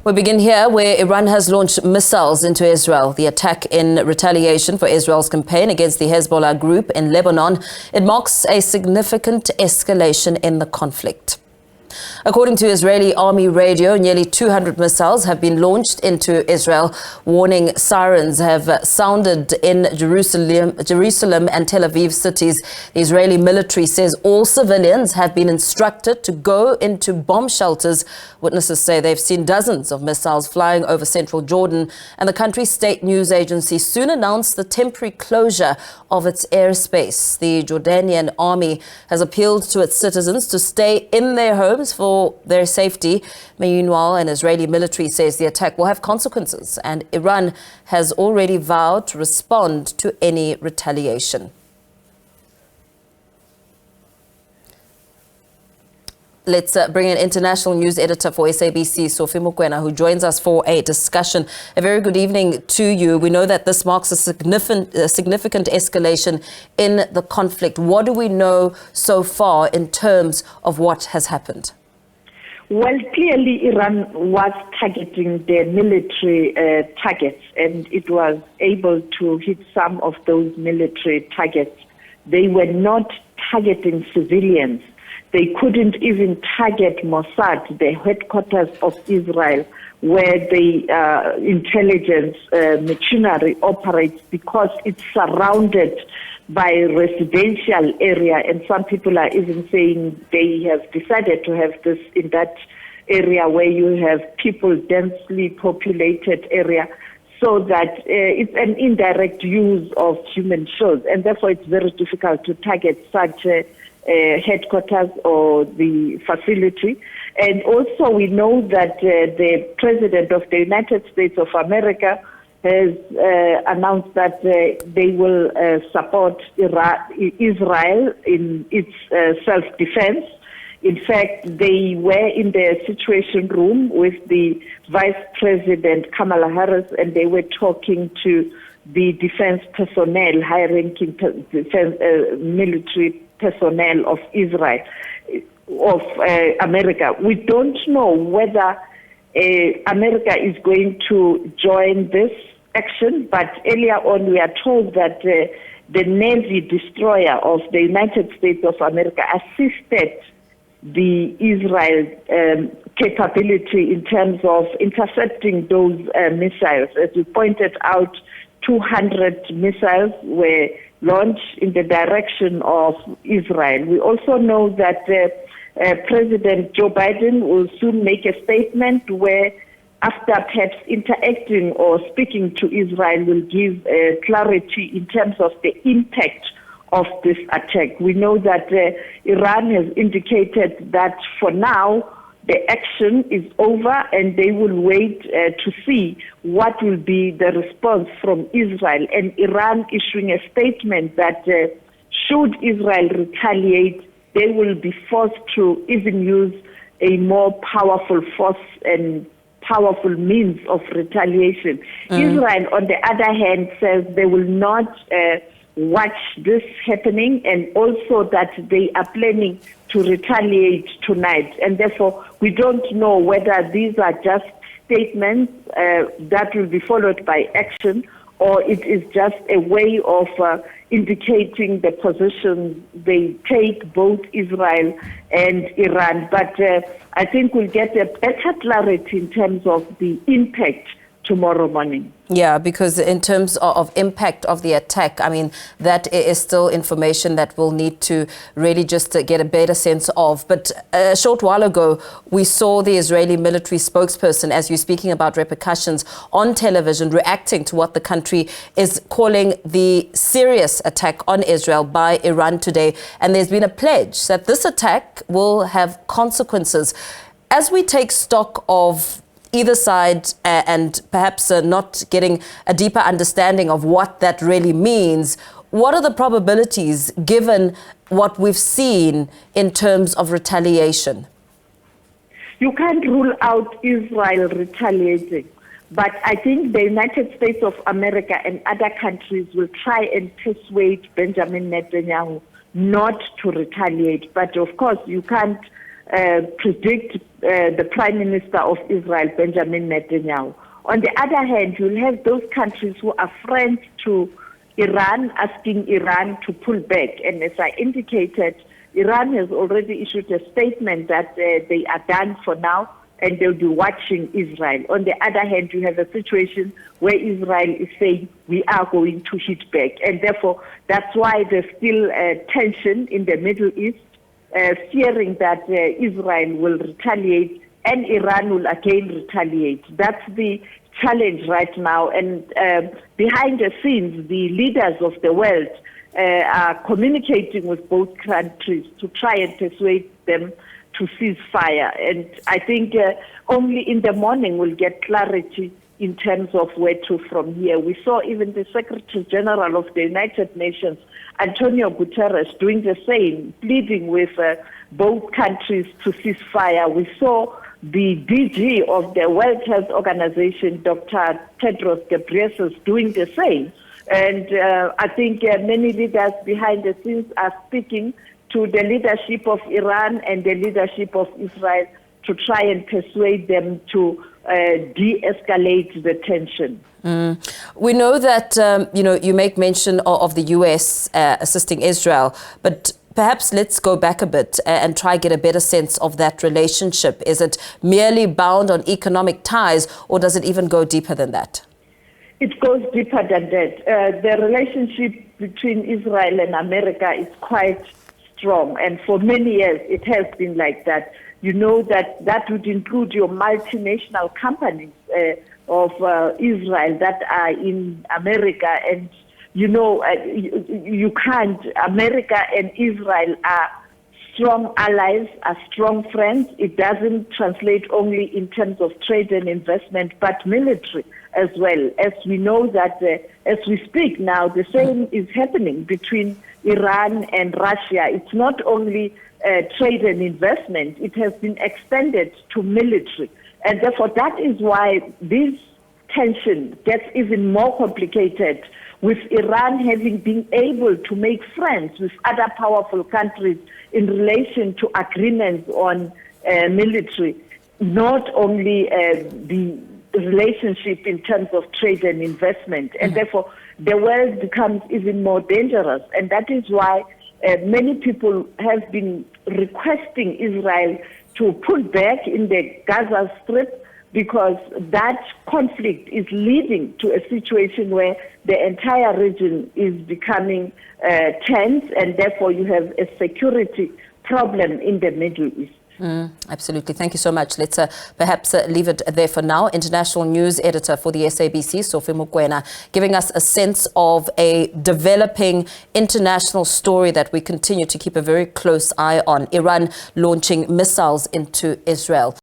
We begin here, where Iran has launched missiles into Israel. The attack in retaliation for Israel's campaign against the Hezbollah group in Lebanon. It marks a significant escalation in the conflict. According to Israeli army radio, nearly 200 missiles have been launched into Israel. Warning sirens have sounded in Jerusalem and Tel Aviv cities. The Israeli military says all civilians have been instructed to go into bomb shelters. Witnesses say they've seen dozens of missiles flying over central Jordan, and the country's state news agency soon announced the temporary closure of its airspace. The Jordanian army has appealed to its citizens to stay in their homes for their safety. Meanwhile, an Israeli military says the attack will have consequences, and Iran has already vowed to respond to any retaliation. Let's bring in international news editor for SABC, Sophie Mokoena, who joins us for a discussion. A very good evening to you. We know that this marks a significant escalation in the conflict. What do we know so far in terms of what has happened? Well, clearly Iran was targeting their military targets, and it was able to hit some of those military targets. They were not targeting civilians. They couldn't even target Mossad, the headquarters of Israel, where the intelligence machinery operates, because it's surrounded by residential area, and some people are even saying they have decided to have this in that area where you have people densely populated area, so that it's an indirect use of human shields, and therefore it's very difficult to target such headquarters or the facility. And also we know that the President of the United States of America has announced that they will support Israel in its self-defense. In fact, they were in the Situation Room with the Vice President Kamala Harris, and they were talking to the defense personnel, high-ranking military personnel of Israel, of America. We don't know whether America is going to join this action, but earlier on we are told that the Navy destroyer of the United States of America assisted the Israel capability in terms of intercepting those missiles. As you pointed out, 200 missiles were launched in the direction of Israel. We also know that President Joe Biden will soon make a statement where, after perhaps interacting or speaking to Israel, will give clarity in terms of the impact of this attack. We know that Iran has indicated that for now the action is over, and they will wait to see what will be the response from Israel, and Iran issuing a statement that should Israel retaliate, they will be forced to even use a more powerful force and powerful means of retaliation. Israel, on the other hand, says they will not watch this happening, and also that they are planning to retaliate tonight. And therefore, we don't know whether these are just statements that will be followed by action, or it is just a way of indicating the position they take, both Israel and Iran. But I think we'll get a better clarity in terms of the impact tomorrow morning. Yeah, because in terms of impact of the attack, I mean, that is still information that we'll need to really just get a better sense of. But a short while ago, we saw the Israeli military spokesperson, as you're speaking about repercussions, on television reacting to what the country is calling the serious attack on Israel by Iran today. And there's been a pledge that this attack will have consequences. As we take stock of either side and perhaps not getting a deeper understanding of what that really means, what are the probabilities given what we've seen in terms of retaliation? You can't rule out Israel retaliating, but I think the United States of America and other countries will try and persuade Benjamin Netanyahu not to retaliate. But of course, you can't predict the Prime Minister of Israel, Benjamin Netanyahu. On the other hand, you'll have those countries who are friends to Iran asking Iran to pull back. And as I indicated, Iran has already issued a statement that they are done for now and they'll be watching Israel. On the other hand, you have a situation where Israel is saying we are going to hit back. And therefore, that's why there's still tension in the Middle East, fearing that Israel will retaliate and Iran will again retaliate. That's the challenge right now. And behind the scenes, the leaders of the world are communicating with both countries to try and persuade them to cease fire. And I think only in the morning we'll get clarity in terms of where to from here. We saw even the Secretary General of the United Nations, Antonio Guterres, doing the same, pleading with both countries to cease fire. We saw the DG of the World Health Organization, Dr. Tedros Ghebreyesus, doing the same. And I think many leaders behind the scenes are speaking to the leadership of Iran and the leadership of Israel to try and persuade them to de-escalate the tension. We know that, you make mention of the U.S. Assisting Israel, but perhaps let's go back a bit and try get a better sense of that relationship. Is it merely bound on economic ties, or does it even go deeper than that? It goes deeper than that. The relationship between Israel and America is quite strong, and for many years it has been like that. You know that would include your multinational companies of Israel that are in America, and you can't. America and Israel are strong allies, are strong friends. It doesn't translate only in terms of trade and investment, but military as well. As we know that as we speak now, the same is happening between Iran and Russia. It's not only trade and investment, it has been extended to military. And therefore, that is why this tension gets even more complicated, with Iran having been able to make friends with other powerful countries in relation to agreements on military, not only the relationship in terms of trade and investment. And therefore, the world becomes even more dangerous. And that is why many people have been requesting Israel to pull back in the Gaza Strip, because that conflict is leading to a situation where the entire region is becoming tense, and therefore you have a security problem in the Middle East. Absolutely. Thank you so much. Let's perhaps leave it there for now. International news editor for the SABC, Sophie Mokoena, giving us a sense of a developing international story that we continue to keep a very close eye on. Iran launching missiles into Israel.